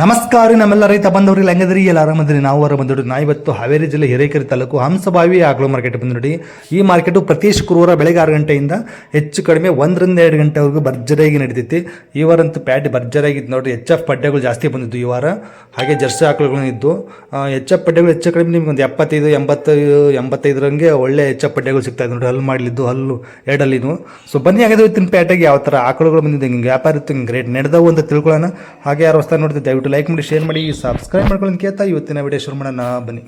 ನಮಸ್ಕಾರ ನಮ್ಮೆಲ್ಲ ರೈತ ಬಂದವರಿಗೆ ಹೆಂಗದ್ರಿ ಎಲ್ಲ ಆರಾಮದ್ರಿ. ನಾವು ಬಂದಿರಿ. ನಾ ಇವತ್ತು ಹಾವೇರಿ ಜಿಲ್ಲೆ ಹಿರೇಕೆರೆ ತಾಲೂಕು ಹಂಸಭಾವಿ ಆಕಳು ಮಾರ್ಕೆಟ್ ಬಂದಿರಿ. ಈ ಮಾರ್ಕೆಟು ಪ್ರತಿ ಶುಕ್ರವಾರ ಬೆಳಗ್ಗೆ 6 ಗಂಟೆಯಿಂದ ಹೆಚ್ಚು ಕಡಿಮೆ 1 ರಿಂದ 2 ಗಂಟೆವರೆಗೂ ಭರ್ಜರಿಯಾಗಿ ನಡೀತೈತಿ. ಈ ವಾರಂತೂ ಪ್ಯಾಟ್ ಭರ್ಜರಿಯಾಗಿತ್ತು ನೋಡ್ರಿ. HF ಪಡ್ಡೆಗಳು ಜಾಸ್ತಿ ಬಂದಿದ್ದು ಈ ವಾರ. ಹಾಗೆ ಜರ್ಸಿ ಆಕಳುಗಳು ಇದ್ದು. HF ಪಡ್ಡೆಗಳು ಹೆಚ್ಚು ಕಡಿಮೆ ನಿಮ್ಗೆ ಒಂದು 75 ರಂಗೆ ಒಳ್ಳೆ HF ಪಡ್ಡೆಗಳು ಸಿಗ್ತಾ ಇದೆ ನೋಡ್ರಿ. ಹಲ್ಲು ಮಾಡಲಿದ್ದು ಹಲ್ಲು ಎರಡಲ್ಲಿನು. ಸೊ ಬನ್ನಿ ಹಾಗಾದ್ರೆ ಇವತ್ತಿನ ಪ್ಯಾಟಾಗಿ ಯಾವ ಥರ ಆಕಳುಗಳು ಬಂದಿದ್ದು, ಹಿಂಗೆ ವ್ಯಾಪಾರ ಇತ್ತು, ಹಿಂಗೆ ರೇಟ್ ನಡೆದವು ಅಂತ ತಿಳ್ಕೊಳ್ಳೋಣ. ಹಾಗೆ ಯಾರು ಹೊಸ್ತಾ ನೋಡ್ತಿದ್ದೆ ದಯವಿಟ್ಟು ಲೈಕ್ ಮಾಡಿ, ಶೇರ್ ಮಾಡಿ, ಸಬ್ಸ್ಕ್ರೈಬ್ ಮಾಡ್ಕೊಳ್ಳಿ ಕೇಳ್ತಾ ಇವತ್ತಿನ ವಿಡಿಯೋ ಶುರು ಮಾಡೋಣ ಬನ್ನಿ.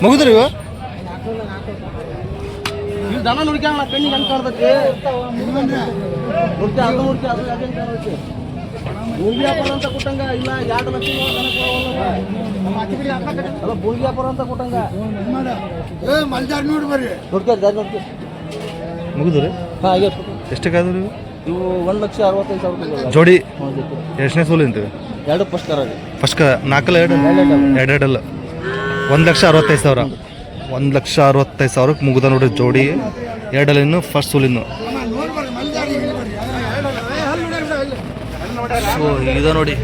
ಮುಗಿದ್ರಿ ದನ ನುಡ್ಕ್ಯಾಣ ಕಣ್ಣಿಗೆ ಹೆಂಗೆ ಕಾಣ್ತೈತಿ ಭೂಗಿ ವ್ಯಾಪಾರ ಅಂತ ಕೊಟ್ಟಂಗ ಇಲ್ಲ 2 ಲಕ್ಷ ಅಲ್ಲ ಭೂಗಿ ವ್ಯಾಪಾರ ಅಂತ ಕೊಟ್ಟಂಗ ಮುಗಿದ್ರಿ. ಹಾಂ ಆಗ ಎಷ್ಟಕ್ಕಾದ್ರಿ ಇವು 1,65,000 ಜೋಡಿ? ಎಷ್ಟನೇ ಸೋಲು ಅಂತೀವಿ? 2 ಫಸ್ಟ್ ಕರ ಫಸ್ಟ್ 4 ಎರಡಲ್ಲ 1,65,000. 1,65,000 ಮುಗಿದ ನೋಡ್ರಿ ಜೋಡಿ ಎರಡಲ್ಲಿನ್ನು ಫಸ್ಟ್ ಸೋಲಿನ್ನು. ಸೊ ಇದು ನೋಡಿ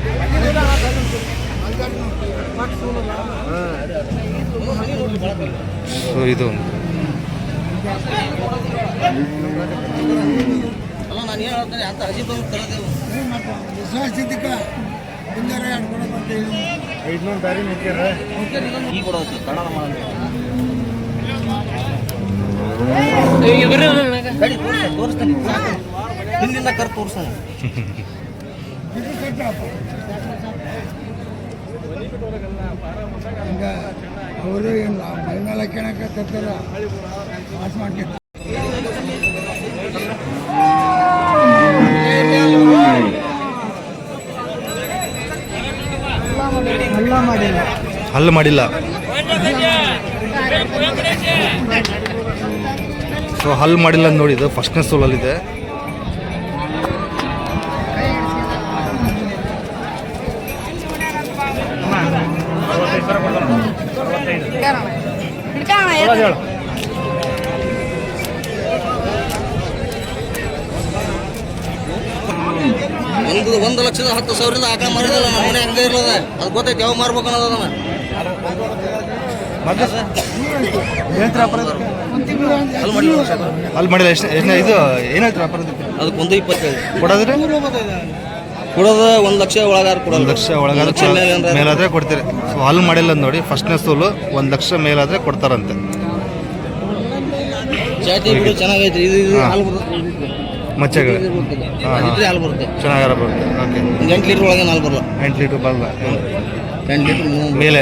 ಸೊ ಇದು ಅಲ್ಲ ನಾನು ಏನು ಹೇಳ್ತೇನೆ ಅಂತ ಅಜಿತ್ ತರದೇವು ಈ ಕೊಡೋದು ಕನ್ನಡ ತೋರಿಸ್ತಾನೆ ಹಿಂದಿಂದ ಕರ್ ತೋರಿಸ್ತಾನೆ. ಅವರು ಏನು ಮೈಮೇಲೆ ಕೇಳಕ್ಕೆ ತರ್ತಾರ ಪಾಸ್ ಮಾಡ್ಕೊಂಡು ಹಲ್ಲು ಮಾಡಿಲ್ಲ. ಸೊ ಹಲ್ಲು ಮಾಡಿಲ್ಲ ಅಂತ ನೋಡಿ. ಇದು ಫಸ್ಟ್ನೇ ಸೋಲಲ್ಲಿದೆ. ಒಂದು 1,10,000 ಆಕಳ ಮಾರಿದಲ್ಲ ನಮ್ಮ ಮನೆ ಹಂಗೆ ಇರೋದ. ಅದು ಗೊತ್ತೈತಿ ಯಾವ ಮಾರ್ಬೇಕು ಅನ್ನೋದನ್ನ ಅಲ್ಲಿ ಮಾಡಿಲ್ಲ. ಎಷ್ಟು ಇದು ಏನಾಯ್ತು ವ್ಯಾಪಾರ? ಅದಕ್ಕೆ 1,25,000 ಕೊಡೋದ್ರಿ. ಕೊಡೋದು 1 ಲಕ್ಷ ಒಳಗಾರ ಕೊಡೋದು. 1 ಲಕ್ಷ ಒಳಗಾದ್ರೆ ಮೇಲಾದ್ರೆ ಕೊಡ್ತೀರಿ. ಸೊ ಅಲ್ಲಿ ಮಾಡಿಲ್ಲ ನೋಡಿ. ಫಸ್ಟ್ನೇ ಸೋಲು 1 ಲಕ್ಷ ಮೇಲಾದ್ರೆ ಕೊಡ್ತಾರಂತೆ. ಜಾತಿ ಬಿಡು ಚೆನ್ನಾಗೈತಿ. ಇದು ಹಾಲು ಬರುತ್ತೆ ಮಚ್ಚಗಳು ಹಾಲು ಬರುತ್ತೆ ಚೆನ್ನಾಗಾರ ಬರುತ್ತೆ. ಓಕೆ 8 ಲೀಟ್ರ್ ಒಳಗೆ ಹಾಲು ಬರಲ್ಲ. 8 ಲೀಟ್ರ್ ಬರಲ್ಲ. 8 ಲೀಟ್ರ್ ಮೇಲೆ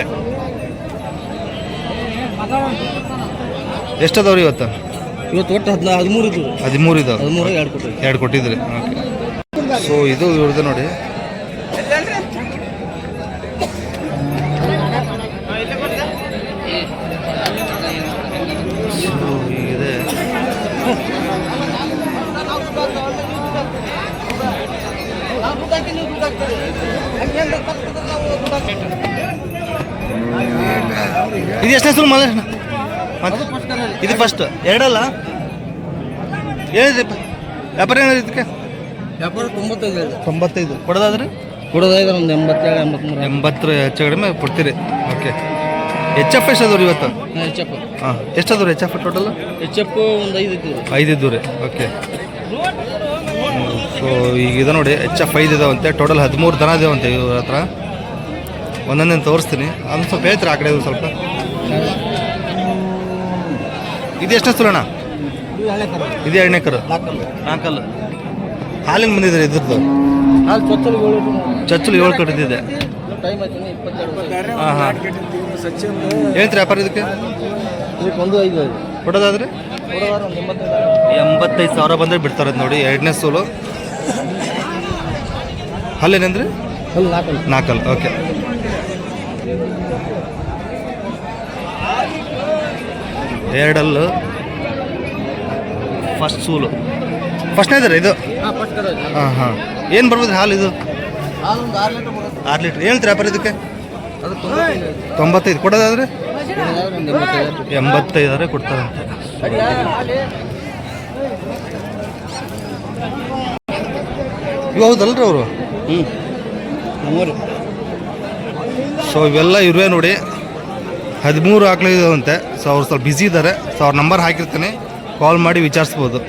ಎಷ್ಟದವ್ರಿ ಇವತ್ತು? ಇವತ್ತು ಒಟ್ಟು 13 ಇದ್ದು. 13 ಇದಾವೆ. 13 2 ಕೊಟ್ಟಿದ್ರಿ. ಓಕೆ. ಸೊ ಇದು ಇವ್ರದ್ದು ನೋಡಿ. ಇದೆ ಇದು ಎಷ್ಟನೇ ಸೋಲು ಮಲ್ಲ? ಇದು ಫಸ್ಟ್ ಎರಡಲ್ಲ ಏನಿದೆ ವ್ಯಾಪಾರ? ಏನಿದೆ ಇದಕ್ಕೆ ವ್ಯಾಪಾರ 95 ಕೊಡೋದಾದ್ರೆ ಕೊಡೋದಾದ್ರೆ ಒಂದು 87 80 ಹೆಚ್ಚು ಕಡಿಮೆ ಕೊಡ್ತೀರಿ. ಓಕೆ. HF ಎಷ್ಟದವ್ರಿ ಇವತ್ತು? HF ಹಾಂ ಎಷ್ಟದವ್ರಿ HF ಟೋಟಲ್? HF ಒಂದು 5 ಇದ್ದವ್ರಿ. ಓಕೆ. ಸೊ ಈಗ ಇದು ನೋಡಿ HF 5 ಇದಾವಂತೆ. ಟೋಟಲ್ 13 ದನ ಇದಾವಂತೆ ಇವ್ರ ಹತ್ರ. ಒಂದೊಂದೇನು ತೋರಿಸ್ತೀನಿ. ಅದನ್ನು ಸ್ವಲ್ಪ ಹೇಳ್ತೀರಾ ಆ ಕಡೆ ಸ್ವಲ್ಪ? ಇದು ಎಷ್ಟನೇ ಸೋಲಣ್ಣ? ಇದು 2ನೇ ಕರು. 4 ಹಾಲಿನ ಬಂದಿದ್ದಾರೆ ಇದ್ರದ್ದು. ಚಚ್ಚಲು 7 ಕಟ್ಟಿದ್ದಿದೆ. ಹಾಂ ಹಾಂ ಹೇಳ್ತೀರಿ ವ್ಯಾಪಾರ ಇದಕ್ಕೆ? ಕೊಡೋದಾದ್ರೆ 85,000 ಬಂದರೆ ಬಿಡ್ತಾರೆ ನೋಡಿ. 2ನೇ ಸೋಲು. ಹಲ್ಲೇನಂದ್ರೆ 4. ಓಕೆ. ಎರಡಲ್ಲು ಫಸ್ಟ್ ಸೂಲು ಫಸ್ಟ್ನೇ ಇದ್ದಾರೆ ಇದು. ಹಾಂ ಹಾಂ ಏನು ಬರ್ಬೋದು ಹಾಲು ಇದು ಹಾಲು ಒಂದು 6 ಲೀಟರ್ ಬರುತ್ತೆ. 6 ಲೀಟ್ರ್ ಹೇಳ್ತೀರಿ ವ್ಯಾಪಾರ ಇದಕ್ಕೆ ಅದು 95. 95 ಕೊಡೋದಾದ್ರೆ ಒಂದು 85. 85 ಕೊಡ್ತಾರಂತೆ. ಇವು ಹೌದಲ್ರಿ ಅವರು. ಸೊ ಇವೆಲ್ಲ ಇರುವೆ ನೋಡಿ 13 ಆಕಳಿದಾವಂತೆ. ಸೊ ಅವ್ರು ಸ್ವಲ್ಪ ಬ್ಯುಸಿ ಇದ್ದಾರೆ. ಸೊ ಅವ್ರ ನಂಬರ್ ಹಾಕಿರ್ತೀನಿ, ಕಾಲ್ ಮಾಡಿ ವಿಚಾರಿಸ್ಬೋದು.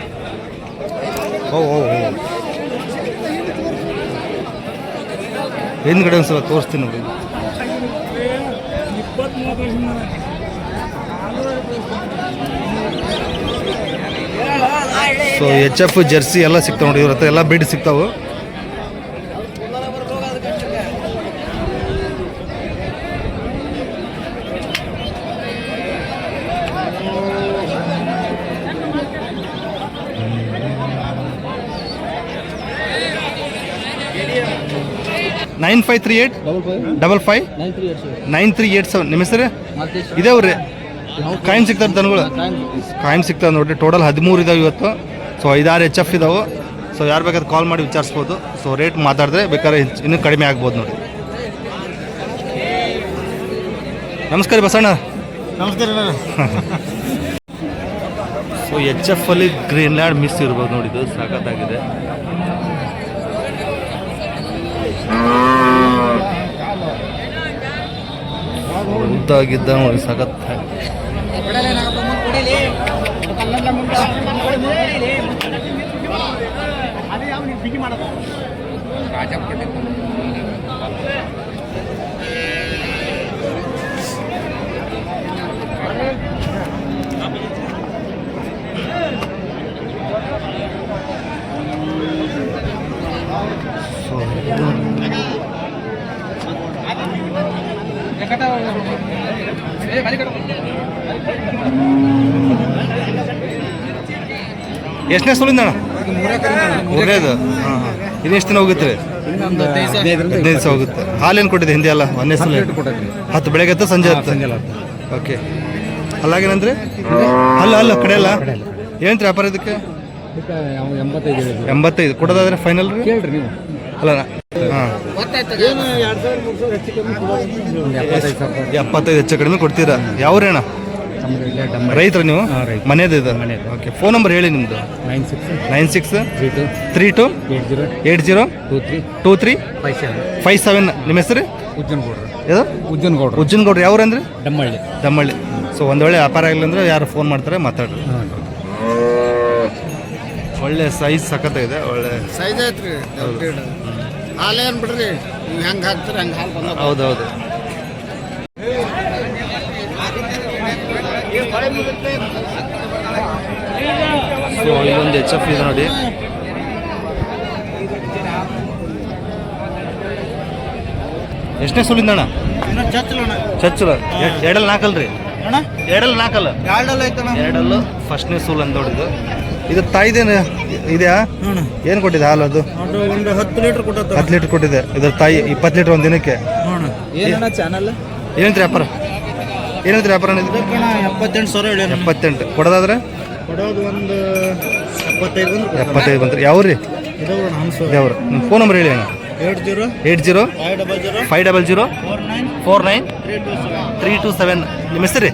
ಓ ಓ ಓ ಹಿಂದ್ಗಡೆ ಒಂದು ಸಲ ತೋರಿಸ್ತೀನಿ ನೋಡಿ. ಸೊ HF ಜರ್ಸಿ ಎಲ್ಲ ಸಿಗ್ತಾವೆ ನೋಡಿ. ಇವ್ರ ಹತ್ರ ಎಲ್ಲ ಬ್ರೀಡ್ ಸಿಗ್ತಾವೆ. ನೈನ್ 9538 55 9387. ನಿಮ್ಮ ಹೆಸರು ಇದೇ ಅವ್ರಿ ಕಾಯಂ ಸಿಗ್ತಾರೆ ದನಗಳು. ಕಾಯಂ ಸಿಗ್ತದೆ ನೋಡಿರಿ. ಟೋಟಲ್ 13 ಇದಾವೆ ಇವತ್ತು. ಸೊ 5-6 HF ಇದಾವೆ. ಸೊ ಯಾರು ಬೇಕಾದ್ರೆ ಕಾಲ್ ಮಾಡಿ ವಿಚಾರಿಸ್ಬೋದು. ಸೊ ರೇಟ್ ಮಾತಾಡಿದ್ರೆ ಬೇಕಾದ್ರೆ ಇನ್ನೂ ಕಡಿಮೆ ಆಗ್ಬೋದು ನೋಡಿ. ನಮಸ್ಕಾರ ಬಸಣ್ಣ. ನಮಸ್ಕಾರ. ಸೊ HF ಅಲ್ಲಿ ಗ್ರೀನ್ಲ್ಯಾಂಡ್ ಮಿಸ್ ಇರ್ಬೋದು ನೋಡಿ. ಇದು ಸಾಕತ್ತಾಗಿದೆ. ಉದ್ದಾಗಿದ್ದ ನೋಡಿ ಸಖತ್. ಎಷ್ಟನೇ ಸೋಲಿಂದ ಅಣ್ಣ? ಮೂರನೇದು. ಹಾಂ ಹಾಂ. ಇನ್ನೆಷ್ಟು ದಿನ ಹೋಗುತ್ತೆ ರೀ? 15 ದಿವಸ ಹೋಗುತ್ತೆ. ಹಾಲೇನು ಕೊಟ್ಟಿದೆ ಹಿಂದೆ ಎಲ್ಲ? ಒಂದೇ ಸಲ 10 ಬೆಳಗ್ಗೆ ಹತ್ತು ಸಂಜೆ ಹತ್ತು. ಓಕೆ. ಅಲ್ಲಾಗೇನಂದ್ರೆ ಅಲ್ಲ ಕಡೆ ಅಲ್ಲ ಏನು ವ್ಯಾಪಾರ ಇದಕ್ಕೆ? 85 ಕೊಡೋದಾದ್ರೆ ಫೈನಲ್ ರೀ? ಅಲ್ಲ ಹಾಂ 75 ಹೆಚ್ಚು ಕಡಿಮೆ ಕೊಡ್ತೀರಾ? ಯಾವ್ರೇಣ? ರೈತರ ನೀವು? ಮನೇದು ಇದು. ಓಕೆ. ಫೋನ್ ನಂಬರ್ ಹೇಳಿ ನಿಮ್ಮದು. 9632 802357. ನಿಮ್ಮ ಹೆಸರು? ಉಜ್ಜನಗೌಡ್ರು. ಯಾವ್ರಂದ್ರೆ? ದಮ್ಮಳ್ಳಿ. ಸೊ ಒಂದು ವೇಳೆ ವ್ಯಾಪಾರ ಆಗಿಲ್ಲ ಅಂದ್ರೆ ಯಾರು ಫೋನ್ ಮಾಡ್ತಾರೆ ಮಾತಾಡ್ರಿ. ಒಳ್ಳೆ ಸೈಜ್ ಸಖತ್ತಾಗಿದೆ. ಒಳ್ಳೆ ಸೈಜ್ ಐತ್ರಿ. ಹಾಲೇನು ಬಿಡ್ರಿ, ನೀವು ಹೆಂಗೆ ಹಾಕ್ತೀರಿ ಹಂಗೆ ಹಾಲು ಬಂದ. ಹೌದೌದು. ಸೊ ಇಲ್ಲೊಂದು HF ಇದೆ ನೋಡಿ. ಎಷ್ಟನೇ ಸೂಲಿಂದ ಅಣ್ಣ? ಚಚ್ಚಲ. 2-4 ರೀ? 2-4 2 ಫಸ್ಟ್ನೇ ಸೂಲ್ ಅಂತ ನೋಡಿದ್ದು. ಇದು ತಾಯಿದೇನು ಇದೆಯಾ? ಏನು ಕೊಟ್ಟಿದೆ ಹಾಲು? ಅದು ಒಂದು 10 ಲೀಟ್ರ್ ಕೊಟ್ಟದ. 10 ಲೀಟ್ರ್ ಕೊಟ್ಟಿದೆ. ಇದ್ರ ತಾಯಿ 20 ಲೀಟ್ರ್ ಒಂದು ದಿನಕ್ಕೆ. ಚಾನಲ್ ಏನಂತ ವ್ಯಾಪಾರ? ಏನಂತ ವ್ಯಾಪಾರ? 78,000 ಹೇಳಿ. 78 ಕೊಡೋದಾದ್ರೆ ಕೊಡೋದು ಒಂದು 75 ಬಂತ್ರಿ. ಯಾವ ರೀ? ಯಾವ್ರು? ನಿಮ್ಮ ಫೋನ್ ನಂಬರ್ ಹೇಳಿ ಅಣ್ಣ. 80 500 49 ನಿಮ್ಮ ಹೆಸರು ರೀ?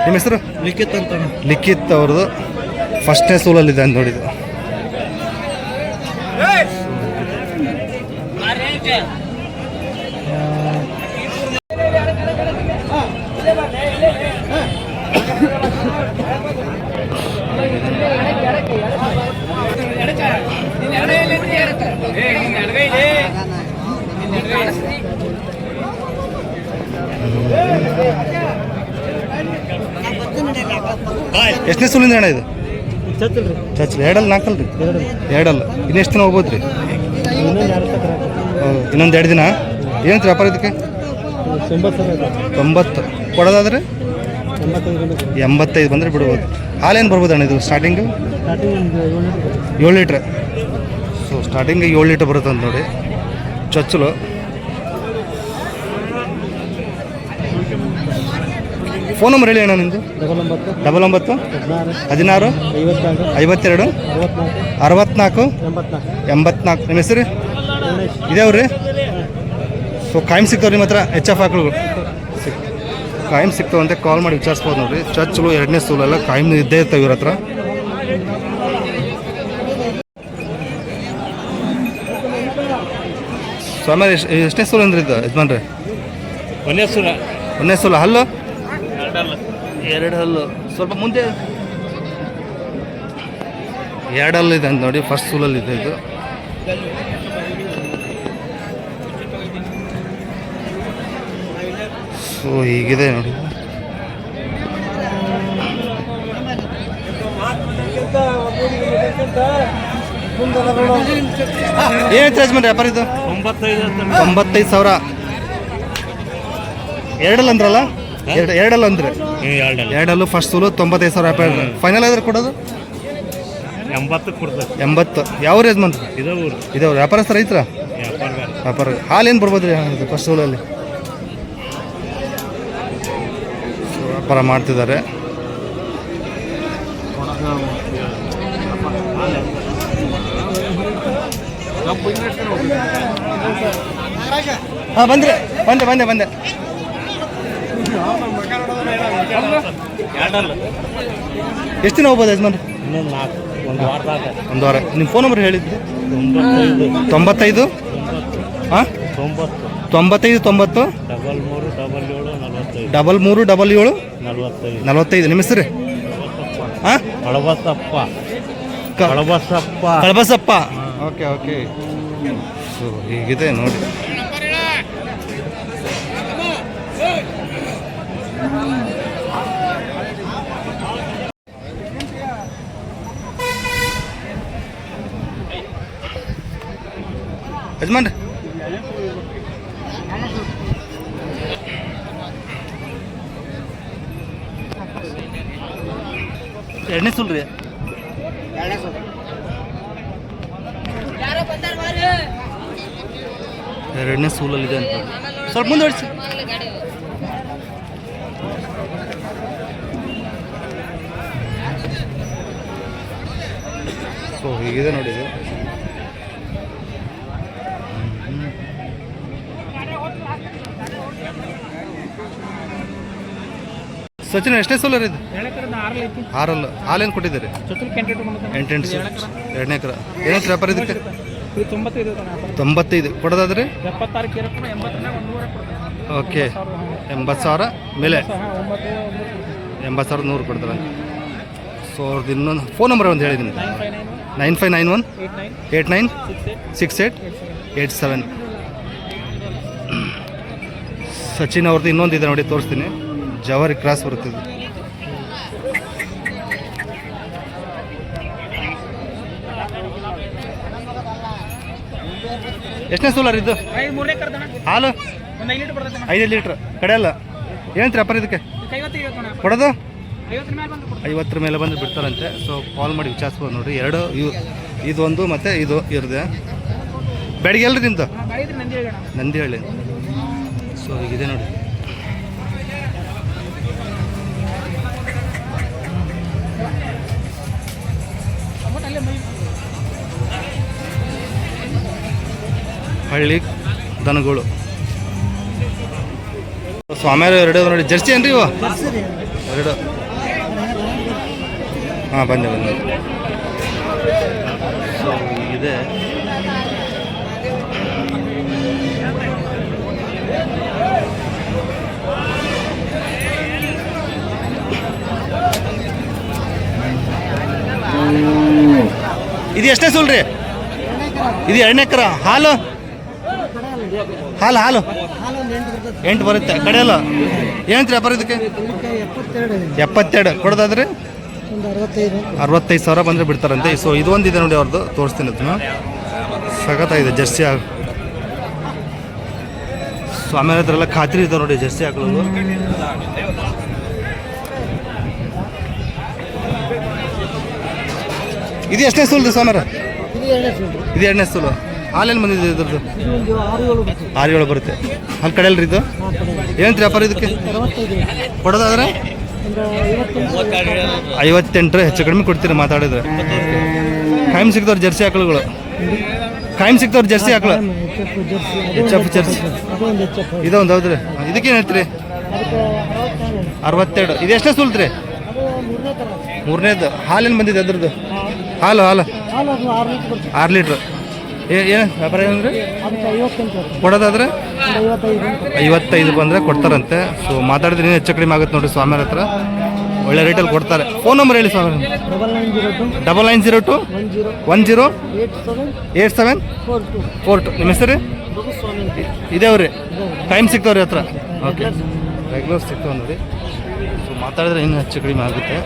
ನಿಮ್ಮ ಹೆಸರು? ಲಿಖಿತ್ ಅಂತ. ಲಿಖಿತ್ ಅವ್ರದ್ದು ಫಸ್ಟ್ನೇ ಸೂಲಲ್ಲಿದೆ ಅಂತ ನೋಡಿದ್ದು. ಎಷ್ಟನೇ ಸೂಲಿಂದ ಅಣ್ಣ ಇದು? ಚಚ್ಚಲ್. 2-4 ರೀ? 2. ಇನ್ನೆಷ್ಟು ದಿನ ಹೋಗ್ಬೋದು ರೀ? ಇನ್ನೊಂದು 2 ದಿನ. ಏನಂತ ವ್ಯಾಪಾರ ಇದಕ್ಕೆ? 90 ಕೊಡೋದಾದ್ರೆ 85 ಬಂದರೆ ಬಿಡ್ಬೋದು. ಹಾಲೇನು ಬರ್ಬೋದು ಅಣ್ಣ ಇದು starting? 7 litre. So starting 7 litre ಬರುತ್ತೆ ಅಂತ ನೋಡಿ. ಚೊಚ್ಚಲು ಫೋನ್ ನಂಬರ್ ಹೇಳಿ ಅಣ್ಣ ನಿಮ್ಮದು. 99 16 52 64 84. ನಿಮ್ಮ ಹೆಸರು ಇದೇವ್ರಿ? ಸೊ ಕಾಯಂ ಸಿಗ್ತಾವ್ರಿ ನಿಮ್ಮ ಹತ್ರ ಎಚ್ ಎಫ್ ಆಕಳುಗಳು ಕಾಯಂ ಸಿಗ್ತಾವಂತೆ, ಕಾಲ್ ಮಾಡಿ ವಿಚಾರಿಸ್ಬೋದು ನೋಡಿರಿ. ಚರ್ಚ್ಗಳು 2ನೇ ಸೂಲೆಲ್ಲ ಕಾಯಂ ಇದ್ದೇ ಇರ್ತಾವೆ ಇವ್ರ ಹತ್ರ. ಸ್ವಾಮಿ ಎಷ್ಟನೇ ಸೂಲು ಅಂದ್ರೆ ಇದು ಯಜಮಾನ್ರಿ? 1ನೇ ಸೂಲ. ಹಲ್ಲು 2 ಹಲ್ಲು. ಸ್ವಲ್ಪ ಮುಂದೆ 2 ಹಲ್ಲು ಇದೆ ಅಂತ ನೋಡಿ. ಫಸ್ಟ್ ಸೂಲಲ್ಲಿ ಇದೆ ಇದು. ಸೊ ಹೀಗಿದೆ ನೋಡಿ. ಏನೈತೆ ಯಜಮಾನ್ರಿ ವ್ಯಾಪಾರ ಇದು? 95,000. 2 ಹಲ್ಲು ಅಂದ್ರಲ್ಲ? 2 ಹಲ್ಲು ಅಂದ್ರೆ 2 ಹಲ್ಲು ಫಸ್ಟ್ ಸೂಲು 95,000 ವ್ಯಾಪಾರ. ಫೈನಲ್ ಆದ್ರೆ ಕೊಡೋದು 80. ಯಾವ ಯಜಮಾನ್ರಿ? ಇದೇ ವ್ಯಾಪಾರಸ್ಥರ ರೈತರ ವ್ಯಾಪಾರ. ಹಾಲು ಏನು ಬರ್ಬೋದು ರೀ ಫಸ್ಟ್ ಸೂಲಲ್ಲಿ? ವ್ಯಾಪಾರ ಮಾಡ್ತಿದ್ದಾರೆ. ಹಾಂ ಬಂದೆ. ಎಷ್ಟು ದಿನ ಹೋಗ್ಬೋದು ಯಜಮಾನ್ರಿ? ಒಂದು ವಾರ. ನಿಮ್ಮ ಫೋನ್ ನಂಬರ್ ಹೇಳಿದ್ರಿ? 95 ಹಾಂ 95 90 33 77 45. ನಿಮ್ಮ ಹೆಸರು? ಹಾಂ ಕಳಬಸಪ್ಪ. ಓಕೆ. ಸೊ ಹೀಗಿದೆ ನೋಡಿ. ಯಜಮಾನ್ರಿ ಎರಡನೇ ಸೂಲ್ ರೀ? ಎರಡನೇ ಸೂಲಲ್ಲಿದೆ ಅಂತ. ಸ್ವಲ್ಪ ಮುಂದೆ ಹೊಡಿಸಿ. ಸೊ ಹೀಗಿದೆ ನೋಡಿ ಇದು. ಸಚಿನ್ ಎಷ್ಟನೇ ಸೋಲರ್ ಇದು? 6 ಹಾಲೇನು ಕೊಟ್ಟಿದ್ದೀರಿ? 8 2ನೇ ಎಕರೆ. ಏನಂತ ವ್ಯಾಪಾರ ಇದಕ್ಕೆ? 95 ಕೊಡೋದಾದ್ರೆ ಓಕೆ 80,000 ಮೇಲೆ 80,100 ಕೊಡ್ತಾರೆ. ಸೊ ಅವ್ರದ್ದು ಇನ್ನೊಂದು ಫೋನ್ ನಂಬರ್ ಒಂದು ಹೇಳಿದ್ದೀನಿ. 9591 89 68 87. ಸಚಿನ್ ಅವ್ರದ್ದು ಇನ್ನೊಂದಿದೆ ನೋಡಿ, ತೋರಿಸ್ತೀನಿ. ಜವಾರಿ ಕ್ರಾಸ್ ಬರುತ್ತಿದೆ. ಎಷ್ಟನೇ ಸೋಲಾರ್ ಇದು? ಹಾಲು 5 ಲೀಟ್ರ್ ಕಡೆಯಲ್ಲ. ಏನಂತೀರಿ ವ್ಯಾಪಾರ ಇದಕ್ಕೆ ಕೊಡೋದು? 50 ಮೇಲೆ ಬಂದು ಬಿಡ್ತಾರಂತೆ. ಸೊ ಕಾಲ್ ಮಾಡಿ ವಿಚಾರಿಸ್ಬೋದು ನೋಡಿ. 2 ಇದೊಂದು ಮತ್ತು ಇದು ಇರುತ್ತೆ. ಬೆಳಗ್ಗೆ ಎಲ್ರಿ ನಿಮ್ದು? ನಂದಿಹಳ್ಳಿ. ಸೊ ಹೀಗಿದೆ ನೋಡಿ. ಹಳ್ಳಿ ದನಗಳು. ಸ್ವಾಮಿಯರು 2 ನೋಡಿ. ಜರ್ಸಿ ಏನ್ರಿ ಇವು? 2. ಹಾಂ ಬಂದೆ. ಸೊ ಇದೆ. ಇದು ಎಷ್ಟನೇ ಸೂಲ್ ರೀ? ಇದು 2ನೇ ಎಕರೆ. ಹಾಲು 8 ಬರುತ್ತೆ ಕಡೆಯಲ್ಲ. ಏನಂತ ವ್ಯಾಪಾರ ಇದಕ್ಕೆ? 72 ಕೊಡೋದಾದ್ರೆ 65,000 ಬಂದರೆ ಬಿಡ್ತಾರಂತೆ. ಸೊ ಇದು ಒಂದಿದೆ ನೋಡಿ ಅವ್ರದ್ದು, ತೋರಿಸ್ತೀನಿ ಅದನ್ನ. ಸಖತ್ತಾಗಿದೆ ಜರ್ಸಿ ಆಗ. ಸೊ ಆಮೇಲೆ ಅದರೆಲ್ಲ ಖಾತ್ರಿ ಇದ್ದಾವೆ ನೋಡಿ ಜರ್ಸಿ ಹಾಕೊಳ್ಳೋದು. ಇದು ಎಷ್ಟನೇ ಸೂಲ್ ರೀ ಸ್ವಾಮರ? ಇದು 2ನೇ ಸೂಲು. ಹಾಲೇನು ಬಂದಿದೆ ಇದ್ರದ್ದು? ಇದು ಒಂದು 6-7 ಬರ್ತದೆ. 6-7 ಬರುತ್ತೆ. ಅಲ್ಲಿ ಕಡೆಯಲ್ರಿ ಇದು ಏನಂತ ವ್ಯಾಪಾರ ಇದಕ್ಕೆ 65 ಕೊಡೋದಾದ್ರೆ ಒಂದು 58 58 ಹೆಚ್ಚು ಕಡಿಮೆ ಕೊಡ್ತೀರಿ ಮಾತಾಡಿದ್ರೆ. ಕಾಯಂ ಸಿಗ್ತವ್ರು ಜರ್ಸಿ ಆಕಳುಗಳು, ಕಾಯಂ ಸಿಗ್ತವ್ರು ಜರ್ಸಿ ಆಕಳು, HF ಜರ್ಸಿ ಜರ್ಸಿ ಅದು ಒಂದು HF. ಇದೊಂದು ಹೌದ್ರಿ. ಇದಕ್ಕೇನು ಹೇಳ್ತೀರಿ? ಅದಕ್ಕೆ 62. 62. ಇದು ಎಷ್ಟೇ ಸುಲ್ತ್ರಿ? ಅದು 3ನೇ ತರ. 3ನೇದು. ಹಾಲೇನು ಬಂದಿದೆ ಅದ್ರದ್ದು? ಹಾಲು ಹಾಲು ಅದು 6 ಲೀಟ್ರ್ ಬರ್ತದೆ. 6 ಲೀಟ್ರ್. ಏನು ವ್ಯಾಪಾರ ಏನಂದ್ರೆ ಅದಕ್ಕೆ 58 ಕೊಡೋದಾದ್ರೆ ಒಂದು 55 55 ಬಂದರೆ ಕೊಡ್ತಾರಂತೆ. ಸೊ ಮಾತಾಡಿದ್ರೆ ಇನ್ನೂ ಹೆಚ್ಚು ಕಡಿಮೆ ಆಗುತ್ತೆ ನೋಡಿರಿ ಸ್ವಾಮಿಯವ್ರ ಹತ್ರ. ಒಳ್ಳೆ ರೇಟಲ್ಲಿ ಕೊಡ್ತಾರೆ. ಫೋನ್ ನಂಬರ್ ಹೇಳಿ ಸ್ವಾಮಿ. 9902 9902 10 10 87 87 42 42. ನಿಮ್ಮ ಹೆಸರು? ಸ್ವಾಮಿ ಅಂತ. ಇದೇವ್ರಿ ಟೈಮ್ ಸಿಗ್ತಾವ್ರಿ ಹತ್ರ. ಓಕೆ, ರೆಗ್ಯುಲರ್ ಸಿಗ್ತಾವ ನೋಡಿ. ಸೊ ಮಾತಾಡಿದ್ರೆ ಇನ್ನೂ ಹೆಚ್ಚು ಕಡಿಮೆ ಆಗುತ್ತೆ.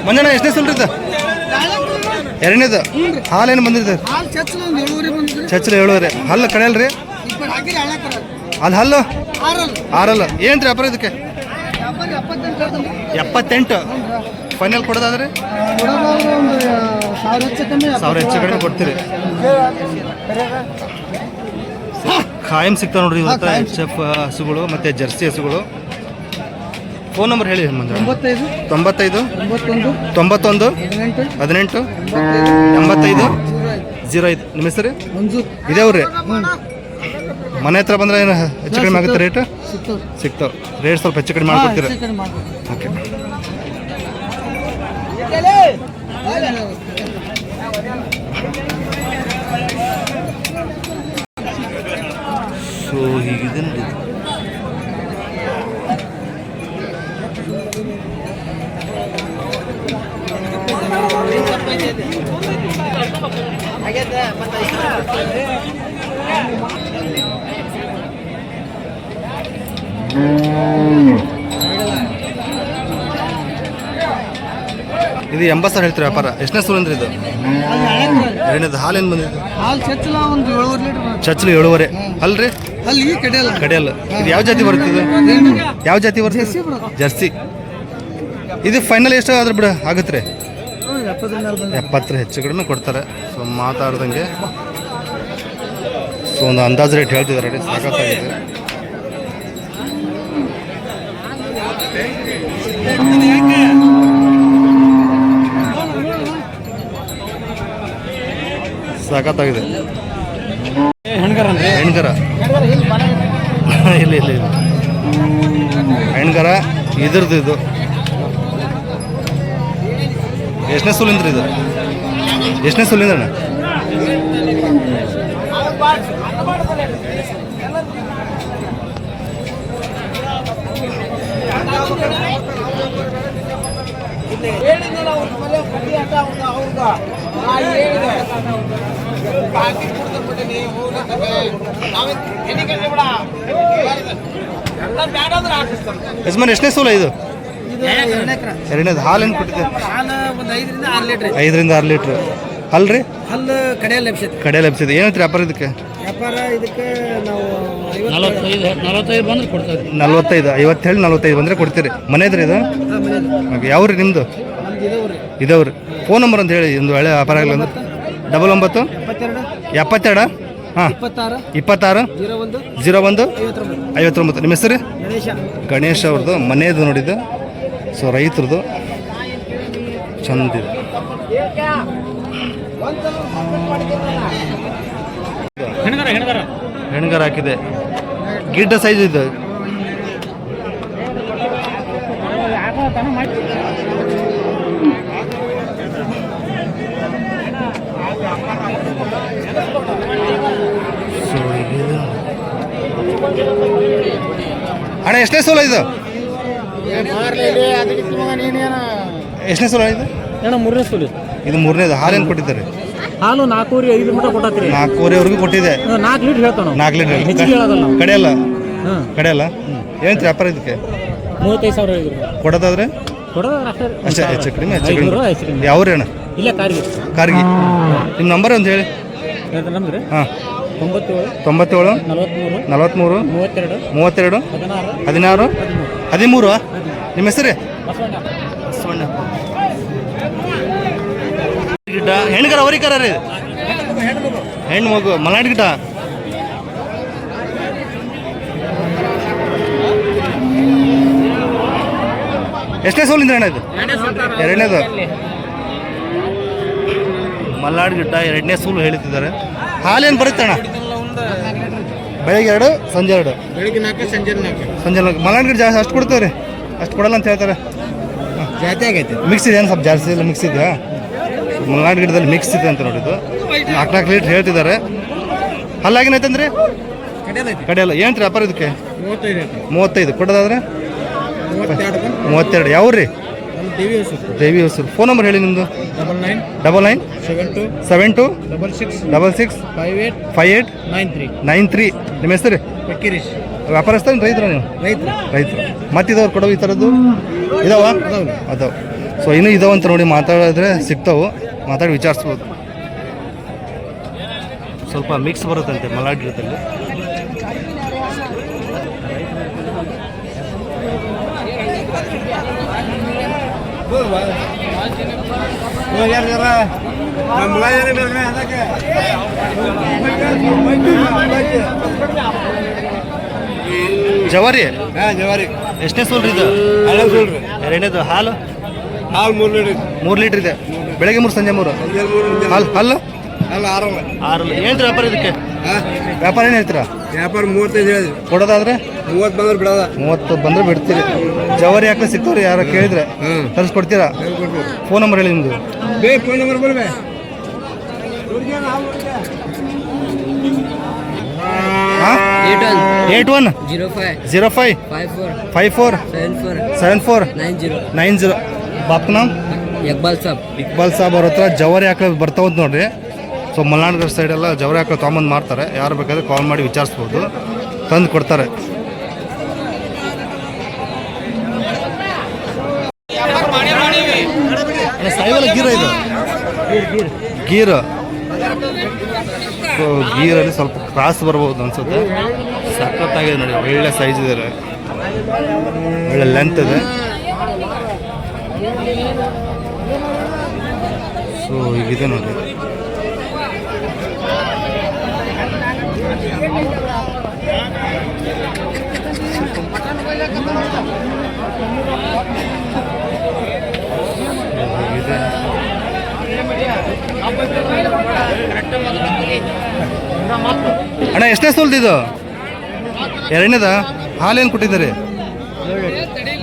ಮಂಜಣ್ಣ ಎಷ್ಟನೇ ಸುಲ್ರಿ ಇದು? 2ನೇದು. ಹಾಲೇನು ಬಂದಿದೆ? ಚಚ್ಚಲ 7. ಹಲ್ಲು ಕಡೆಯಲ್ರಿ? ಅದು ಹಲ್ಲು 6. ಏನ್ರಿ ವ್ಯಾಪಾರ ಇದಕ್ಕೆ? 78. ಫೈನಲ್ ಕೊಡೋದಾದ್ರೆ 1000 ಹೆಚ್ಚು ಕಡಿಮೆ ಕೊಡ್ತೀರಿ. ಖಾಯಂ ಸಿಗ್ತಾವೆ ನೋಡ್ರಿ ಇವತ್ತು HF ಹಸುಗಳು ಮತ್ತು ಜರ್ಸಿ ಹಸುಗಳು. ಫೋನ್ ನಂಬರ್ ಹೇಳಿ ಮಂಜಣ್ಣ. 95 91 18 85 05. ನಿಮ್ಮ ಹೆಸರು? ಇದೇವ್ರಿ. ಮನೆ ಹತ್ರ ಬಂದ್ರೆ ಏನು ಹೆಚ್ಚು ಕಡಿಮೆ ಆಗುತ್ತೆ ರೇಟ್? ಸಿಗ್ತಾವೆ. ರೇಟ್ ಸ್ವಲ್ಪ ಹೆಚ್ಚು ಕಡಿಮೆ ಮಾಡ್ಕೊಡ್ತೀರ? ಓಕೆ. ಸೊ ಹೀಗಿದೆ ನೋಡಿ. ಇದು 80,000 ಹೇಳ್ತೀರಿ ವ್ಯಾಪಾರ. ಎಷ್ಟನೇ ಸೂಲ್ ಅಂದ್ರೆ ಇದು? 2ನೇದು. ಹಾಲೇನು ಬಂದಿದೆ? ಹಾಲು ಚಚ್ಚಲ ಒಂದು 7 ಲೀಟರ್. ಚಚ್ಚಲು 7.5. ಅಲ್ರಿ ಅಲ್ಲಿ ಕಡೆಯಲ್ಲ. ಕಡೆಯಲ್ಲ. ಇದು ಯಾವ ಜಾತಿ ಬರುತ್ತೆ ಇದು? ಯಾವ ಜಾತಿ ಬರುತ್ತೆ? ಜರ್ಸಿ. ಇದು ಫೈನಲ್ ಎಷ್ಟು ಆದ್ರೆ ಬಿಡ ಆಗುತ್ತೆ ರೀ? 70 ಹೆಚ್ಚು ಕಡಿಮೆ ಕೊಡ್ತಾರೆ. ಸೊ ಮಾತಾಡ್ದಂಗೆ ಸೊ ಒಂದು ಅಂದಾಜು ರೇಟ್ ಹೇಳ್ತಿದ್ದಾರೆ ರೀ. ಸಾಕಾಗಿದೆ. ಸಾಕಾಗಿದೆ. ಹೆಣ್ಗರ ಇಲ್ಲ ಇಲ್ಲ ಇಲ್ಲ ಹೆಣ್ಗರ ಇದ್ರದ್ದು. ಇದು ಎಷ್ಟನೇ ಸೂಲಿಂದ್ರಿ ಇದು? ಎಷ್ಟನೇ ಸೂಲಿಂದ್ರಣ್ಣ? ಯಜಮಾನ್ ಎಷ್ಟನೇ ಸೂಲ ಇದು? 2ನೇದು. ಹಾಲೇನು ಕೊಟ್ಟಿದೆ? 5ರಿಂದ 6 ಲೀಟ್ರ್. ಅಲ್ರಿ ಹಲ್ಲು ಕಡೆಯಲ್ಲಿ ಕಡೆಯಲ್ಲಿ ಎಬ್ಸಿದೆ. ಏನಂತ ವ್ಯಾಪಾರ ಇದಕ್ಕೆ? ವ್ಯಾಪಾರ ಇದಕ್ಕೆ ನಾವು 45 ಬಂದ್ರೆ ಕೊಡ್ತೇವೆ. 45. 50 ಹೇಳಿ 45 ಬಂದರೆ ಕೊಡ್ತೀರಿ. ಮನೆದ್ರಿ ಇದು? ಯಾವ್ರಿ ನಿಮ್ಮದು? ಇದಾವ್ರಿ. ಫೋನ್ ನಂಬರ್ ಅಂತ ಹೇಳಿ ಒಂದು ಒಳ್ಳೆ ವ್ಯಾಪಾರ ಆಗಲ್ಲ ಅಂದ್ರೆ 99 72 ಹಾಂ 26 01 59. ನಿಮ್ಮ ಹೆಸರು? ಗಣೇಶ್ ಅವ್ರದ್ದು ಮನೆಯದು ನೋಡಿದ್ದು. ಸೊ ರೈತರದು ಚಂದಿದೆ. ಹೆಣ್ಗಾರ ಹಾಕಿದೆ. ಗಿಡ್ಡ ಸೈಜ್ ಇದು. ಅಣ್ಣ ಎಷ್ಟನೇ ಸೋಲ ಇದು? ಎಷ್ಟನೇ ಸೋಲ ಇದು? ಅಣ್ಣ 3ನೇ ಸೂಲು. ಇದು 3ನೇದು. ಹಾಲೇನು ಕೊಟ್ಟಿದ್ದಾರೆ? ಹಾಲು 4.5 ಮಟ ಕೊಟ್ಟತ್ರಿ 4.5ವರೆಗೂ ಕೊಟ್ಟಿದೆ. 4 ಲೀಟರ್ ಹೇಳ್ತಾವ ನಾವು 4 ಲೀಟರ್ ಹೆಚ್ಚಿಗೆ ಹೇಳೋದಲ್ಲ ನಾವು. ಕಡೆಯಲ್ಲ ಹಾಂ ಕಡೆಯಲ್ಲ ಏನು ವ್ಯಾಪಾರ ಇದಕ್ಕೆ 35,000 ಹೇಳಿದ್ರು ಕೊಡೋದಾದ್ರೆ ಕೊಡೋದು ಅಷ್ಟೇ ಅಷ್ಟೇ ಹೆಚ್ಚು ಕಡಿಮೆ ಹೆಚ್ಚು 500 ಕಡಿಮೆ ಹೆಚ್ಚು ಕಡಿಮೆ ಯಾವ್ರಿ ಅಣ್ಣ? ಇಲ್ಲೇ ಕಾರಿಗೆ ಕಾರ್ಗಿ. ನಿಮ್ಮ ನಂಬರ್ ಒಂದು ಹೇಳಿ. ನಮ್ದು ರೀ ಹಾಂ 97 97 43 43 32 32 16 13 ನಿಮ್ಮ ಹೆಸರು? ಬಸವಣ್ಣ ಗಿಡ್ಡ ಹೆಣ್ಗರ ಅವರಿಕರ ರೀ ಹೆಣ್ಣು ಮಗು ಮಲ್ನಾಡ್ ಗಿಡ್ಡ. ಎಷ್ಟನೇ ಸೋಲಿಂದ ಅಣ್ಣ ಇದು? ಎರಡನೇದು ಮಲ್ನಾಡ್ ಗಿಡ್ಡ ಎರಡನೇ ಸೂಲು ಹೇಳ್ತಿದ್ದಾರೆ. ಹಾಲೇನು ಬರುತ್ತೆ ಅಣ್ಣ? ಬೆಳಗ್ಗೆ 2 ಸಂಜೆ 2 ಬೆಳಿಗ್ಗೆ 4 ಸಂಜೆ 4 ಸಂಜೆ 4. ಮಲ್ನಾಡ್ ಗಿಡ್ಡ ಜಾಸ್ತಿ ಅಷ್ಟು ಕೊಡ್ತೇವೆ ರೀ, ಅಷ್ಟು ಕೊಡಲ್ಲ ಅಂತ ಹೇಳ್ತಾರೆ. ಜಾತಿ ಆಗೈತೆ ಮಿಕ್ಸ್ ಇದೆ ಏನು ಸ್ವಲ್ಪ ಜಾಸ್ತಿ ಇಲ್ಲ ಮಿಕ್ಸ್ ಇದೆಯಾ? ಮಲ್ನಾಡ್ ಗಿಡದಲ್ಲಿ ಮಿಕ್ಸ್ ಇದೆ ಅಂತ ನೋಡಿದ್ದು. 4 ಲೀಟ್ರ್ ಹೇಳ್ತಿದ್ದಾರೆ. ಹಲ್ಲಾಗಿನೈತಂದ್ರೆ ಕಡೆಯಲ್ಲ ಏನು ರೀ ವ್ಯಾಪಾರ ಇದಕ್ಕೆ? 35 ಕೊಡೋದಾದ್ರೆ 32. ಯಾವ್ರಿ? ದೇವಿ ಹೊಸೂರು. ಫೋನ್ ನಂಬರ್ ಹೇಳಿ ನಿಮ್ಮದು. 99 72 66 58 93. ನಿಮ್ಮ ಹೆಸರು? ವ್ಯಾಪಾರಸ್ಥ ರೈತರ ನೀವು? ರೈತರು. ಮತ್ತಿದವ್ರು ಕೊಡೋ ಈ ಥರದ್ದು ಇದಾವ? ಅದಾವ. ಸೊ ಇನ್ನೂ ಇದಾವ ಅಂತ ನೋಡಿ ಮಾತಾಡಿದ್ರೆ ಸಿಗ್ತಾವೆ, ಮಾತಾಡಿ ವಿಚಾರಿಸ್ಬೋದು. ಸ್ವಲ್ಪ ಮಿಕ್ಸ್ ಬರುತ್ತಂತೆ ಮಲ್ನಾಡ್ ಗಿಡದಲ್ಲಿ. ಜವಾರಿ ಜವಾರಿ ಎಷ್ಟನೇ ಸೋಲ್ರಿ ಇದು? ಹಳೆ ಸೋಲ್ರಿ. ಎರಡನೇದು ಹಾಲು ಹಾಲು 3 ಲೀಟರ್ 3 ಲೀಟ್ರ್ ಇದೆ. ಬೆಳಗ್ಗೆ 3 ಸಂಜೆ 3. ಹಾಲು ಹಲ್ಲು ಅಲ್ಲ 6. ಏನು ವ್ಯಾಪಾರ ಇದಕ್ಕೆ? ವ್ಯಾಪಾರ ಏನು ಹೇಳ್ತೀರಾ? ವ್ಯಾಪಾರ 35 ಹೇಳಿದ್ರಿ. ಕೊಡೋದಾದ್ರೆ 30 ಬಂದ್ರೆ ಬಿಡೋದ. 30 ಬಂದ್ರೆ ಬಿಡ್ತೀರಿ. ಜವಾರಿ ಹಾಕಿ ಸಿಗ್ತಾವ್ರಿ ಯಾರು ಕೇಳಿದ್ರೆ ತರಿಸ್ಕೊಡ್ತೀರಾ? ಫೋನ್ ನಂಬರ್ ಹೇಳಿ ನಿಮ್ಮದು. ಫೋನ್ ನಂಬರ್ ಬರಬೇ 81 05 54 74 90. ಬಾಪ್ ನಾಮ್ ಇಕ್ಬಾಲ್ ಸಾಬ್. ಇಕ್ಬಾಲ್ ಸಾಬ್ ಅವ್ರ ಹತ್ರ ಜವಾರಿ ಆಕಳ ಬರ್ತಾವಂತ ನೋಡ್ರಿ. ಸೊ ಮಲ್ನಾಡ್ ಸೈಡೆಲ್ಲ ಜವಾರಿ ಆಕಳ ತೊಗೊಂಬಂದು ಮಾಡ್ತಾರೆ. ಯಾರು ಬೇಕಾದ್ರೆ ಕಾಲ್ ಮಾಡಿ ವಿಚಾರಿಸ್ಬೋದು, ತಂದು ಕೊಡ್ತಾರೆ. ಸಾಯಿವಲ್ಲ ಗೀರ ಇದು ಗೀರ್. ಸೊ ಗೀರಲ್ಲಿ ಸ್ವಲ್ಪ ಕ್ರಾಸ್ ಬರ್ಬೋದು ಅನ್ಸುತ್ತೆ. ಸಖತ್ತಾಗಿದೆ ನೋಡಿ, ಒಳ್ಳೆ ಸೈಜ್ ಇದೆ, ಒಳ್ಳೆ ಲೆಂತ್ ಇದೆ. ಸೊ ಈಗಿದೆ ನೋಡಿ. ಅಣ್ಣ ಎಷ್ಟನೇ ಸೋಲ್ದಿದ್ದು? ಎರಡನೇದ? ಹಾಲೇನು ಕೊಟ್ಟಿದ್ದಾರೆ?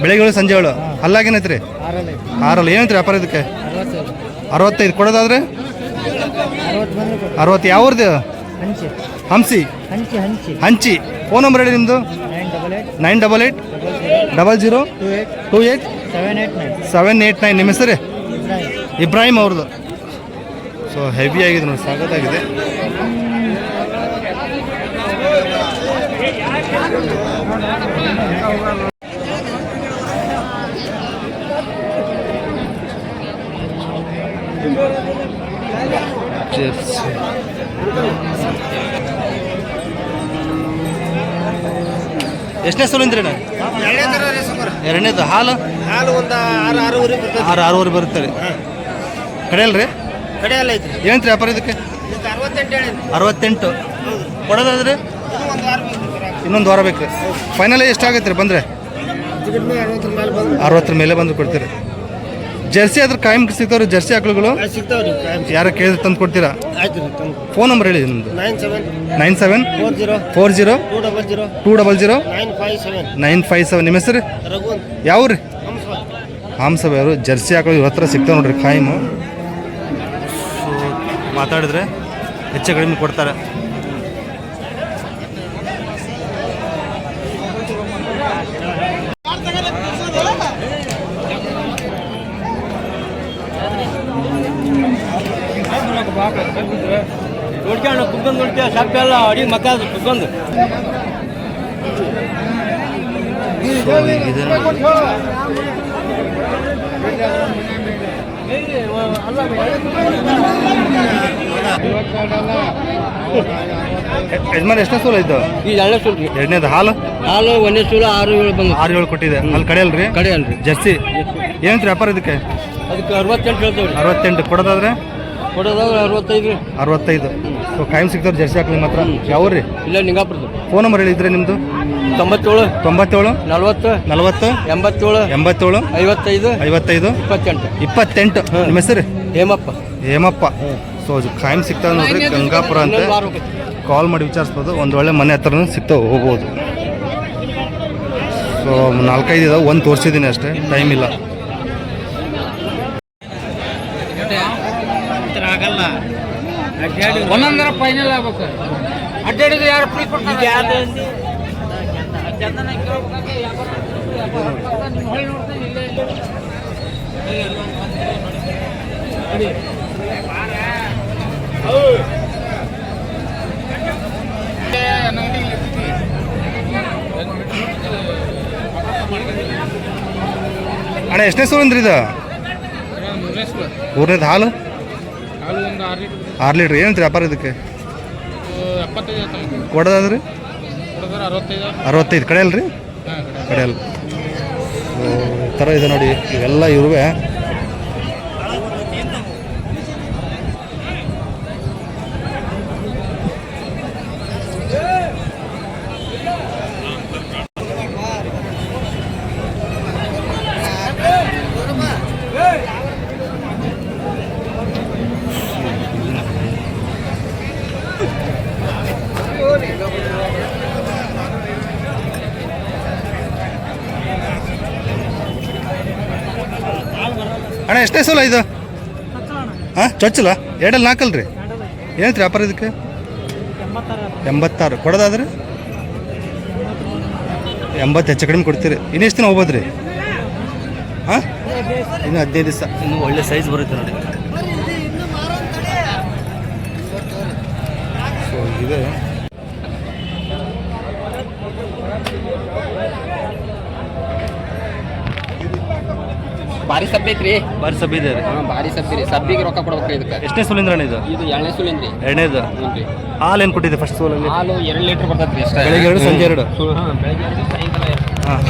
ಬೆಳಗ್ಗೆ 7 ಸಂಜೆ 7. ಹಲ್ಲಾಗೇನೈತೆ ರೀ? 6. ಏನೈತೆ ವ್ಯಾಪಾರ ಇದಕ್ಕೆ? 65 ಕೊಡೋದಾದ್ರೆ 60. ಯಾವ್ದು? ಹಂಸಿ ಹಂಚಿ. ಫೋನ್ ನಂಬರ್ ಹೇಳಿ ನಿಮ್ಮದು. 988 00 28 789. ನಿಮ್ಮ ಹೆಸರು? ಇಬ್ರಾಹಿಂ ಅವ್ರದ್ದು. ಸೊ ಹೆವಿ ಆಗಿದೆ ನೋಡಿ, ಸಾಕತ್ತಾಗಿದೆ. ಎಷ್ಟನೇ ಸೋಲಿಂದ್ರಿ ಅಣ್ಣ? ಎರಡನೇದು ಹಾಲು ಹಾಲು ಒಂದು 6-6 ಬರ್ತದೆ. 6 ಬರುತ್ತೆ ರೀ. ಕಡೆಯಲ್ರಿ? ಕಡೆಯಲ್ಲ ಐತ್ರಿ. ಏನಂತ್ರಿ ವ್ಯಾಪಾರ ಇದಕ್ಕೆ? 68 ಕೊಡೋದಾದ್ರೆ ಇನ್ನೊಂದು ವಾರ ಬೇಕು. ಫೈನಲ್ ಎಷ್ಟಾಗತ್ತೆ ರೀ ಬಂದರೆ? 60 ಮೇಲೆ ಬಂದು ಕೊಡ್ತೀರಿ. ಜರ್ಸಿ ಅದ್ರ ಕಾಯಂ ಸಿಗ್ತಾವ್ರಿ ಜರ್ಸಿ ಆಕಳುಗಳು? ಸಿಗ್ತಾವ್ರಿ. ಯಾರು ಕೇಳಿದ್ರೆ ತಂದು ಕೊಡ್ತೀರಾ? ಆಯ್ತು ರೀ. ಫೋನ್ ನಂಬರ್ ಹೇಳಿ ನಿಮ್ಮದು. 97 40 200 957 957. ನಿಮ್ಮ ಹೆಸರು? ರಘು ಯಾವ ರೀ? ಹಂಸಬೇರು. ಜರ್ಸಿ ಆಕಳು ಇವ್ರ ಹತ್ರ ಸಿಗ್ತಾವೆ ನೋಡ್ರಿ ಕಾಯಮು. ಸೊ ಮಾತಾಡಿದ್ರೆ ಹೆಚ್ಚು ಕಡಿಮೆ ಕೊಡ್ತಾರೆ. ನೋಡ್ಕೊಂಡು ಕುತ್ಕೊಂಡು ನೋಡ್ತೀಯ ಸಾಕ ಎಲ್ಲ ಅಡಿ ಮಕ್ಕ ಕುತ್ಕೊಂಡು ಯಜಮಾನ್ ಎಷ್ಟನೇ ಸೂಲ ಇತ್ತು ಈಗ ಎರಡನೇ ಸೂಲ್ ಎರಡನೇದು ಹಾಲು ಹಾಲು ಒಂದೇ ಸೂಲ 6-7 ಬಂದು 6-7 ಕೊಟ್ಟಿದೆ ಅಲ್ಲಿ ಕಡೆ ಅಲ್ರಿ ಕಡೆ ಅಲ್ರಿ ಜರ್ಸಿ ಏನಂತ ವ್ಯಾಪಾರ ಇದಕ್ಕೆ ಅದಕ್ಕೆ 68 ಹೇಳ್ತೇವೆ 68 ಕೊಡೋದಾದ್ರೆ ಕೊಡೋದಾಗ 65 ರೀ 65 ಸೊ ಕಾಯಂ ಸಿಗ್ತಾರೆ ಜರ್ಸಿ ಹಾಕಿ ನಿಮ್ಮ ಹತ್ರ ಯಾವ್ರಿ ಇಲ್ಲ ನಿಂಗಾಪುರದ್ದು ಫೋನ್ ನಂಬರ್ ಹೇಳಿದ್ರೆ ನಿಮ್ಮದು 97 97 40 40 87 87 55 55 28 28 ನಿಮ್ಮ ಹೆಸರು ಹೇಮಪ್ಪ ಹೇಮಪ್ಪ ಸೊ ಕಾಯಂ ಸಿಗ್ತಾವೆ ನೋಡ್ರಿ ಗಂಗಾಪುರ ಅಂತ ಕಾಲ್ ಮಾಡಿ ವಿಚಾರಿಸ್ಬೋದು ಒಂದು ಒಳ್ಳೆ ಮನೆ ಹತ್ರನೂ ಸಿಗ್ತಾವೆ ಹೋಗ್ಬೋದು ಸೊ 4-5 ಇದಾವೆ ಒಂದು ತೋರಿಸಿದ್ದೀನಿ ಅಷ್ಟೇ ಟೈಮ್ ಇಲ್ಲ ಆಗಲ್ಲ ಒಂದೊಂದರ ಫೈನಲ್ ಆಗ್ಬೇಕು ಅಡ್ಡಾಡಿದ್ರೆ ಯಾರು ಫ್ರೀ ಕೊಡ್ತಾರೆ ಅಣ್ಣ ಎಷ್ಟನೇ ಸೂಲ್ ಅಂದ್ರಿ ಇದು ಮೂರನೇದು ಹಾಲು 6 ಲೀಟ್ರ್ ಏನಂತ ವ್ಯಾಪಾರ ಇದಕ್ಕೆ ಕೊಡೋದಾದ್ರಿ 65 ಕಡೆ ಅಲ್ರಿ ಕಡೆ ಅಲ್ಲ ಈ ಥರ ಇದೆ ನೋಡಿ ಇವೆಲ್ಲ ಇರುವೆ ಅಣ್ಣ ಎಷ್ಟೇ ಸೋಲ ಇದು ಹಾಂ ಚೊಚ್ಚಲ 2-4 ರೀ ಏನಂತ ವ್ಯಾಪಾರ ಇದಕ್ಕೆ 86 ಕೊಡೋದಾದ್ರೆ 80 ಹೆಚ್ಚು ಕಡಿಮೆ ಕೊಡ್ತೀರಿ ಇನ್ನೆಷ್ಟು ದಿನ ಹೋಗ್ಬೋದು ರೀ ಹಾಂ ಇನ್ನು 15 ದಿವಸ ಇನ್ನು ಒಳ್ಳೆ ಸೈಜ್ ಬರುತ್ತೆ ನೋಡಿ ಸೊ ಇದೆ ಭಾರಿ ಸಬ್ಬಿ ಐತ್ರಿ ಬಾರಿ ಸಬ್ಬಿ ಇದೆ ರೀ ಭಾರಿ ಸಬ್ಬಿ ರೀ ಸಬ್ಬಿಗೆ ರೊಕ್ಕ ಕೊಡ್ಬೇಕ್ರಿ ಇದಕ್ಕೆ ಎಷ್ಟನೇ ಸೋಲಿಂದ್ರ ಅಣ್ಣ ಇದು ಇದು 2ನೇ ಸೂಲಿಂದ್ರಿ ಎರಡನೇದು ಹ್ಞೂ ಹಾಲು ಏನು ಕೊಟ್ಟಿದೆ ಫಸ್ಟ್ ಸೋಲಲ್ಲಿ ಹಾಲು 2 ಲೀಟ್ರ್ ಬರ್ತೈತ್ರಿ ಅಷ್ಟೇ ಬೆಳಿಗ್ಗೆ 2 ಸಂಜೆ 2 ಬೆಳಗ್ಗೆ 2 ಸಾಯಂಕಾಲ 2 ಹಾಂ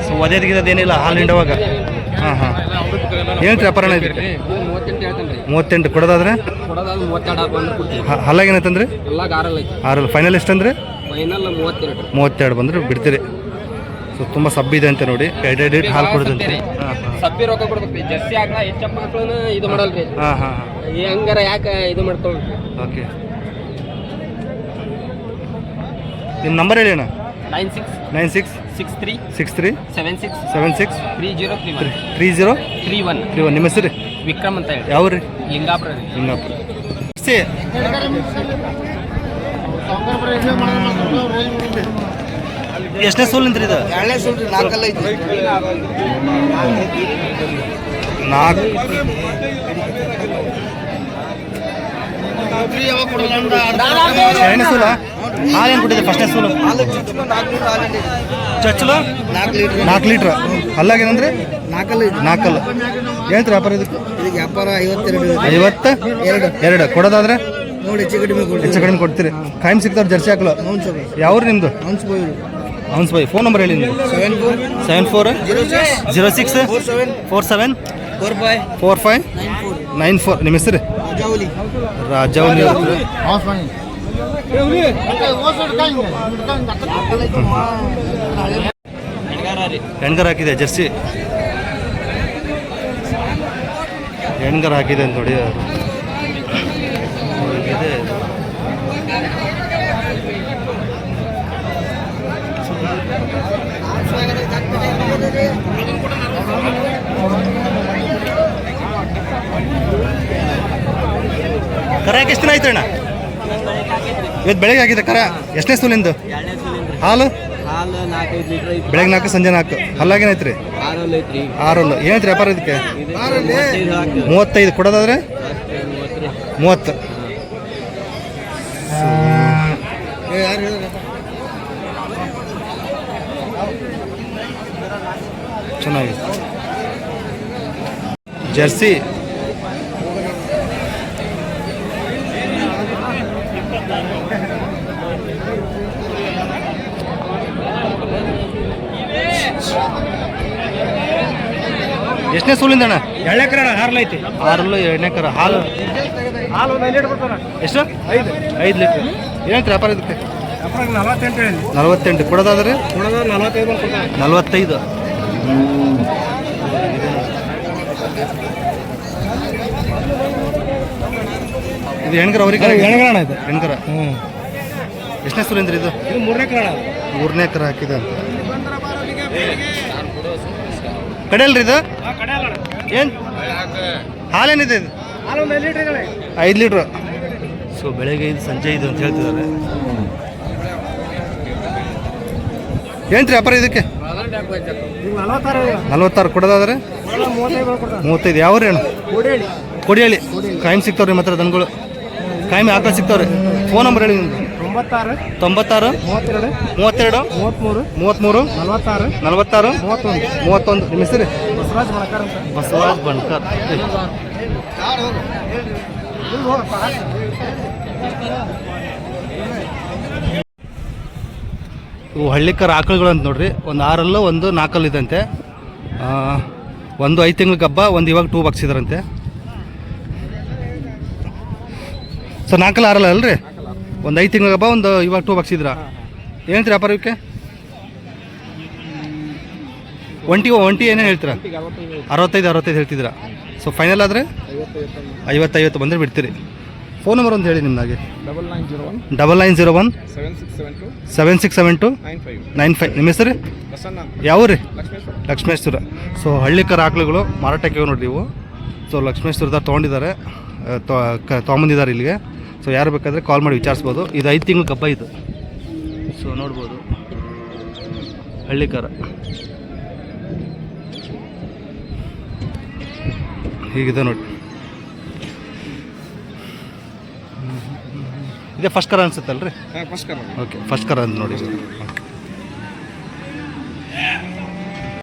ಸೊ ಒದೇದಿಗಿದ್ದೇನಿಲ್ಲ ಹಾಲು ಹಿಂಡುವಾಗ ಹಾಂ ಹಾಂ ಏನು ವ್ಯಾಪಾರ ಅಣ್ಣ ಇದಕ್ಕೆ 38 ಹೇಳ್ತೇನೆ ರೀ 38 ಕೊಡೋದಾದ್ರೆ ಕೊಡೋದಾದ್ರೆ 32 ಬಂದ್ರೆ ಕೊಡ್ತೀವಿ ಹಲ್ಲಾಗ ಏನಂತಂದ್ರೆ ಎಲ್ಲ ಗಾರಲ್ಲ ಐತಿ 6 ಫೈನಲ್ ಎಷ್ಟಂದ್ರೆ ಫೈನಲ್ 32 32 ಬಂದ್ರೆ ಬಿಡ್ತೀರಿ ಸೊ ತುಂಬ ಸಬ್ಬಿದೆ ಅಂತ ನೋಡಿ 2 ಹಾಲು ಕೊಡೋದಂತೆ ಹಾಂ ಸಬ್ಬಿ ರೊಕ್ಕ ಕೊಡ್ಬೇಕ್ರಿ ಜರ್ಸಿ ಹಾಕ ಹೆಚ್ಚಪ್ಪ ಹಾಕೋಣ ಇದು ಮಾಡಲ್ರಿ ಹಾಂ ಹಾಂ ಹಂಗಾರ ಯಾಕೆ ಇದು ಮಾಡ್ತಾವ್ರಿ ಓಕೆ ನಿಮ್ಮ ನಂಬರ್ ಹೇಳಿ ಅಣ್ಣ 96 63 63 76 76 3031 3031 ನಿಮ್ಮ ಹೆಸರು ವಿಕ್ರಮ್ ಅಂತ ಹೇಳಿ ಯಾವ ರೀ ಲಿಂಗಾಪುರ ರೀ ಹಿಂಗಾಪುರ ಎಷ್ಟನೇ ಸೋಲ್ ನಿಂತ್ರಿ ಇದು ಎರಡನೇ ಸೂಲ್ 4 ಐತಿ 4 ಎರಡನೇ ಸೋಲ ಹಾಲು ಏನು ಕೊಟ್ಟಿದೆ ಫಸ್ಟ್ನೇ ಸೋಲು ಚಚ್ಚಲು 4 ಲೀಟ್ರ್ ಅಲ್ಲಾಗ ಏನಂದ್ರೆ 4 ಏನಂತ ವ್ಯಾಪಾರ ಇದಕ್ಕೆ ಇದಕ್ಕೆ ವ್ಯಾಪಾರ 52 52 ಕೊಡೋದಾದ್ರೆ ನೋಡಿ ಹೆಚ್ಚು ಕಡಿಮೆ ಕೊಡ್ತೀರಿ ಕಾಯಂ ಸಿಗ್ತಾರೆ ಜರ್ಸಿ ಹಾಕಲು ಯಾವ್ರು ನಿಮ್ಮದು ಹೌನ್ಸ್ ಬೈ ಫೋನ್ ನಂಬರ್ ಹೇಳಿ ನೀವು 74 06 47 45 94 ನಿಮ್ಮ ಹೆಸರು ರಾಜೌಲಿ ಹೆಣ್ಗರ್ ಹಾಕಿದೆ ಜರ್ಸಿ ಹೆಣ್ಗರ್ ಹಾಕಿದೆ ಅಂತ ನೋಡಿ ಇದೆ ಕರ ಯಾಕೆ ಎಷ್ಟು ದಿನ ಆಯ್ತು ಅಣ್ಣ ಇವತ್ತು ಬೆಳಗ್ಗೆ ಹಾಕಿದೆ ಕರ ಎಷ್ಟನೇ ಸೂಲಿಂದು ಹಾಲು ಹಾಲು 4-5 ಲೀಟ್ರ್ ಐತಿ. ಬೆಳಗ್ಗೆ 4 ಸಂಜೆ 4 ಹಲ್ಲಾಗೇನೈತೆ ರೀ 6 ಐತ್ರಿ. 6 ಏನೈತೆ ವ್ಯಾಪಾರ ಇದಕ್ಕೆ? 35 ಹಾಕಿ 35 ಕೊಡೋದಾದ್ರೆ 30. ಚೆನ್ನಾಗಿದೆ. ಜರ್ಸಿ ಎಷ್ಟನೇ ಸೂಲಿಂದ ಅಣ್ಣ? 2 ಎಕರೆ ಹಾರ್ಲೈತಿ. 6 2ನೇ ಕರ ಹಾಲು ಹಾಲು 1 ಲೀಟರ್ ಬರ್ತಾರ. ಎಷ್ಟು? 5 ಲೀಟ್ರ್. ಏನಂತ ವ್ಯಾಪಾರ ಇದಕ್ಕೆ? 48 ಹೇಳಿ. 48 ಕೊಡೋದಾದ್ರೆ 45 ಕೊಡ್ತಾರೆ. 45. ಇದು ಹೆಣ್ಕರ ಅವ್ರಿಗೆ? ಹೆಣ್ಗರಣ ಇದು. ಹೆಣ್ಕರ. ಎಷ್ಟನೇ ಸೂಲಿಂದ್ರಿ ಇದು? ಇದು 3 ಎಕರೆ. 3ನೇ ಎಕರೆ ಹಾಕಿದೆ ಅಂತ. ಕಡೆಯಲ್ರಿ ಇದು? ಏನು ಹಾಲೇನಿದೆ ಇದು? ಹಾಲು 5 ಲೀಟರ್. 5 ಲೀಟ್ರ್. ಸೊ ಬೆಳಗ್ಗೆ ಇದು ಸಂಜೆ ಇದು ಅಂತ ಹೇಳ್ತಿದ್ದಾರೆ. ಏನ್ರಿ ವ್ಯಾಪಾರ ಇದಕ್ಕೆ? 46 ಕೊಡೋದಾದ್ರೆ 35. ಯಾವ ರೇಣು? ಕೊಡಿಹಳ್ಳಿ. ಕಾಯಂ ಸಿಗ್ತಾವ್ರಿ ಮಾತ್ರ ದನಗಳು? ಕಾಯಂ ಆಕಳ ಸಿಗ್ತಾವ್ರಿ? ಫೋನ್ ನಂಬರ್ ಹೇಳಿ ನಿಮ್ದು. 96 32 33 46 31. ನಿಮ್ಮ ಹೆಸರು? ಬಸವರಾಜ್ ಬಣ್ಕರ್. ಇವು ಹಳ್ಳಿಕರ ಆಕಳುಗಳು ಅಂತ ನೋಡ್ರಿ. ಒಂದು 6 ಒಂದು 4 ಇದಂತೆ. ಒಂದು 5 ತಿಂಗಳ ಗಬ್ಬ, ಒಂದು ಇವಾಗ 2 ಬಗ್ಸಿದಾರಂತೆ. ಸೊ 4 6 ಅಲ್ರಿ? ಒಂದು 5 ತಿಂಗಳ ಗಬ್ಬ, ಒಂದು ಇವಾಗ 2 ಬಗ್ಸಿದ್ರ. ಏನಂತೀರಿ ವ್ಯಾಪಾರ ಇವಕ್ಕೆ? ಒಂಟಿ ಏನೇನು ಹೇಳ್ತೀರಾ? 65 ಹೇಳ್ತಿದ್ದೀರಾ. ಸೊ ಫೈನಲ್ ಆದರೆ 50 ಬಂದರೆ ಬಿಡ್ತೀರಿ. ಫೋನ್ ನಂಬರ್ ಒಂದು ಹೇಳಿ ನಿಮ್ಮದಾಗೆ. 9901 7672 95. ನಿಮ್ಮ ಹೆಸರು? ಯಾವ ರೀ? ಲಕ್ಷ್ಮೇಶ್ವರ. ಸೊ ಹಳ್ಳಿಕರ ಆಕಳುಗಳು ಮಾರಾಟಕ್ಕೆ ನೋಡ್ರಿ ಇವು. ಸೊ ಲಕ್ಷ್ಮೇಶ್ವರದಾಗ ತೊಗೊಂಡಿದ್ದಾರೆ, ತೊಗೊಂಬಂದಿದ್ದಾರೆ ಇಲ್ಲಿಗೆ. ಸೊ ಯಾರು ಬೇಕಾದರೆ ಕಾಲ್ ಮಾಡಿ ವಿಚಾರಿಸ್ಬೋದು. ಇದು 5 ತಿಂಗಳ ಗಬ್ಬ ಇದು. ಸೊ ನೋಡ್ಬೋದು ಹಳ್ಳಿಕರ ಹೀಗಿದೆ ನೋಡಿ. ಇದೇ ಫಸ್ಟ್ ಕರ ಅನ್ಸುತ್ತಲ್ರಿ? ಫಸ್ಟ್ ಕರ. ಓಕೆ, ಫಸ್ಟ್ ಕರ ಅಂತ ನೋಡಿ.